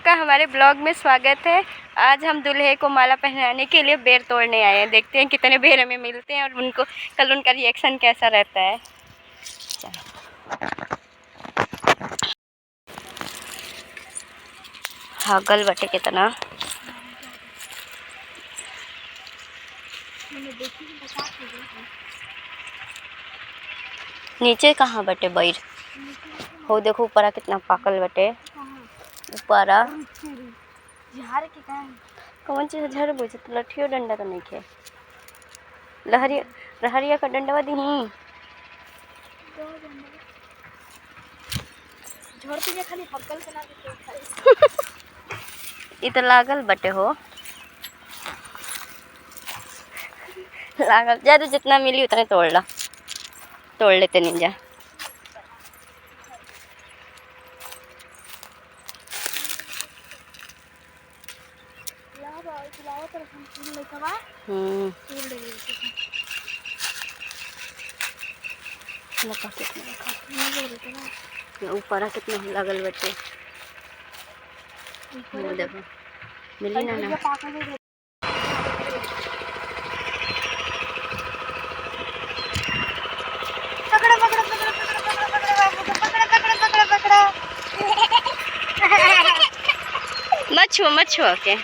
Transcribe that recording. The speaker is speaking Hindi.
का हमारे ब्लॉग में स्वागत है। आज हम दूल्हे को माला पहनाने के लिए बेर तोड़ने आए हैं। देखते हैं कितने बेर हमें मिलते हैं और उनको कल उनका रिएक्शन कैसा रहता है। हाँ गल बटे कितना नीचे कहाँ बटे बैर हो, देखो ऊपरा कितना पाकल बटे। ऊपरा कौन चीज झड़ बोझ तो लठियो डंडा तो नहीं खे लहरिया का डंडवा दी इ तो लागल बटे हो लागल जा, जितना मिली उतने तोड़ लेते निंजा। ऊपर कितना लागल बटे, देखो मिली ना। मत छुओ के